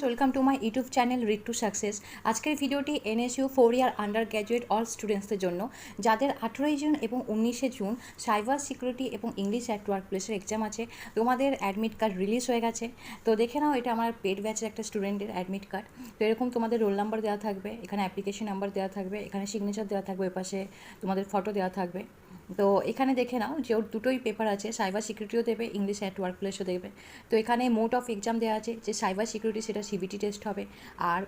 Welcome to my YouTube channel read to success. আজকের ভিডিওটি NSU 4 year undergraduate all স্টুডেন্টসদের জন্য, যাদের 18 জুন এবং 19 জুন সাইবার সিকিউরিটি এবং ইংলিশ অ্যাট ওয়ার্ক প্লেসের এক্সাম আছে। তোমাদের অ্যাডমিট কার্ড রিলিজ হয়ে গেছে। তো দেখে নাও, এটা আমার পেড ব্যাচের একটা স্টুডেন্টের অ্যাডমিট কার্ড। তো এরকম তোমাদের রোল নাম্বার দেওয়া থাকবে, এখানে অ্যাপ্লিকেশন নাম্বার দেওয়া থাকবে, এখানে সিগনেচার দেওয়া থাকবে, ওই পাশে তোমাদের ফটো দেওয়া থাকবে। তো এখানে দেখে নাও যে ওর দুটোই পেপার আছে, সাইবার সিকিউরিটিও দেবে, ইংলিশ অ্যাট ওয়ার্ক প্লেসও দেবে। তো এখানে মোড অফ এক্সাম দেওয়া আছে, যে সাইবার সিকিউরিটি সেটা সিবিটি টেস্ট হবে, আর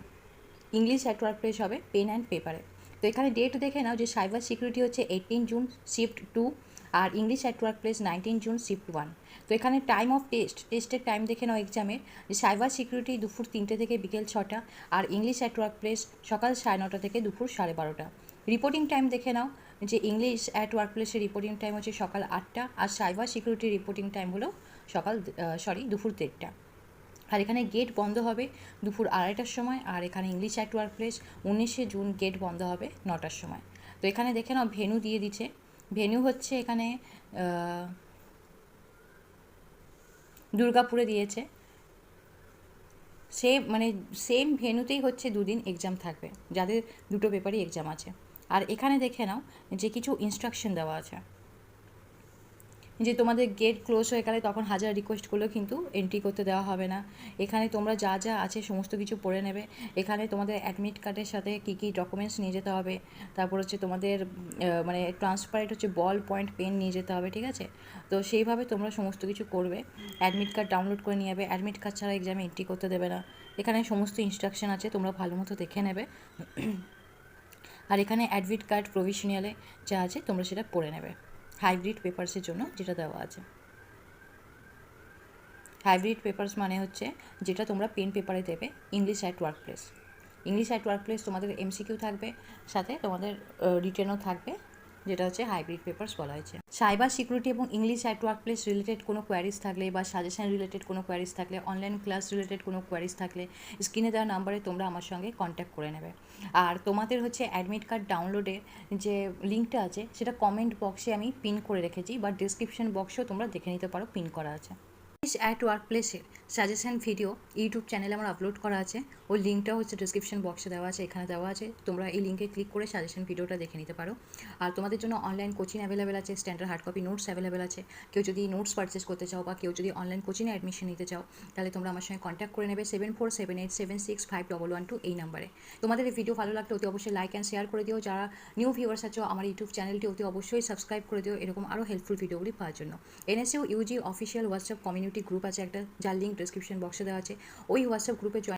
ইংলিশ অ্যাট ওয়ার্ক প্লেস হবে পেন অ্যান্ড পেপারে। তো এখানে ডেট দেখে নাও, যে সাইবার সিকিউরিটি হচ্ছে 18 জুন শিফট 2, আর English at work place 19 June shift 1। তো এখানে টাইম অফ টেস্টের টাইম দেখে নাও এক্সামের, যে সাইবার সিকিউরিটি দুপুর 3টে থেকে বিকেল 6টা, আর ইংলিশ অ্যাট ওয়ার্ক প্লেস সকাল 9:30 থেকে দুপুর 12:30। রিপোর্টিং টাইম দেখে নাও, যে ইংলিশ অ্যাট ওয়ার্ক প্লেসের রিপোর্টিং টাইম হচ্ছে সকাল 8টা, আর সাইবার সিকিউরিটির রিপোর্টিং টাইম হলো দুপুর 1:30। আর এখানে গেট বন্ধ হবে দুপুর 2:30টার সময়, আর এখানে English at work place 19 June gate বন্ধ হবে 9টার সময়। তো এখানে দেখে নাও ভেন্যু দিয়ে দিচ্ছে, ভেন্যু হচ্ছে এখানে দুর্গাপুরে দিয়েছে। সেম ভেন্যুতেই হচ্ছে দুদিন এক্সাম থাকবে, যাদের দুটো পেপারই এক্সাম আছে। আর এখানে দেখে নাও যে কিছু ইনস্ট্রাকশন দেওয়া আছে, যে তোমাদের গেট ক্লোজ হয়ে গেলে তখন হাজার রিকোয়েস্ট করলেও কিন্তু এন্ট্রি করতে দেওয়া হবে না। এখানে তোমরা যা যা আছে সমস্ত কিছু পড়ে নেবে। এখানে তোমাদের অ্যাডমিট কার্ডের সাথে কী কী ডকুমেন্টস নিয়ে যেতে হবে, তারপর হচ্ছে তোমাদের ট্রান্সপারেন্ট হচ্ছে বল পয়েন্ট পেন নিয়ে যেতে হবে, ঠিক আছে? তো সেইভাবে তোমরা সমস্ত কিছু করবে। অ্যাডমিট কার্ড ডাউনলোড করে নিয়ে যাবে, অ্যাডমিট কার্ড ছাড়া এক্সামে এন্ট্রি করতে দেবে না। এখানে সমস্ত ইনস্ট্রাকশন আছে, তোমরা ভালো মতো দেখে নেবে। আর এখানে অ্যাডমিট কার্ড প্রভিশনালে যা আছে তোমরা সেটা পড়ে নেবে। হাইব্রিড পেপারসের জন্য যেটা দেওয়া আছে, হাইব্রিড পেপারস মানে হচ্ছে যেটা তোমরা পেন পেপারে দেবে English at work place. English at work place তোমাদের এমসিকিউ থাকবে, সাথে তোমাদের রিটেনও থাকবে, যেটা হচ্ছে হাইব্রিড পেপারস বলা হয়েছে। সাইবার সিকিউরিটি এবং English at work place related কোনো কোয়ারিজ থাকলে, বা সাজেশন রিলেটেড কোনো কোয়ারিজ থাকলে, অনলাইন ক্লাস রিলেটেড কোনো কোয়ারিজ থাকলে, স্ক্রিনে দেওয়া নাম্বারে তোমরা আমার সঙ্গে কন্ট্যাক্ট করে নেবে। আর তোমাদের হচ্ছে অ্যাডমিট কার্ড ডাউনলোডের যে লিঙ্কটা আছে, সেটা কমেন্ট বক্সে আমি পিন করে রেখেছি, বা ডিসক্রিপশন বক্সেও তোমরা দেখে নিতে পারো, পিন করা আছে। ইংলিশ অ্যাট ওয়ার্ক প্লেসের সাজেশন ভিডিও ইউটিউব চ্যানেলে আমার আপলোড করা আছে, ওই লিঙ্কটাও হচ্ছে ডিসক্রিপশন বক্সে দেওয়া আছে, এখানে দেওয়া আছে। তোমরা এই লিঙ্কে ক্লিক করে সাজেশন ভিডিওটা দেখে নিতে পারো। আর তোমাদের জন্য অনলাইন কোচিং অ্যাভেলেবেল আছে, standard hard copy notes available আছে। কেউ যদি নোটস পারচেস করতে চাও, বা কেউ যদি অনলাইন কোচিংয়ে অ্যাডমিশন নিতে চাও, তাহলে তোমরা আমার সঙ্গে কন্ট্যাক্ট করে নেবে 7478765112 এই নাম্বারে। তোমাদের এই ভিডিও ভালো লাগলে অতি অবশ্যই লাইক অ্যান্ড শেয়ার করে দিও। যারা নিউ ভিউয়ার্স আছো, আমার ইউটিউব চ্যানেলটি অতি অবশ্যই সাবস্ক্রাইব করে দিও, এরকম আরও হেল্পফুল ভিডিওগুলি পাওয়ার জন্য। NSU UG official WhatsApp community group আছে একটা, যার লিঙ্ক ডিসক্রিপশন বক্সে দেওয়া আছে। ওই হোয়াটসঅ্যাপ গ্রুপে জয়েন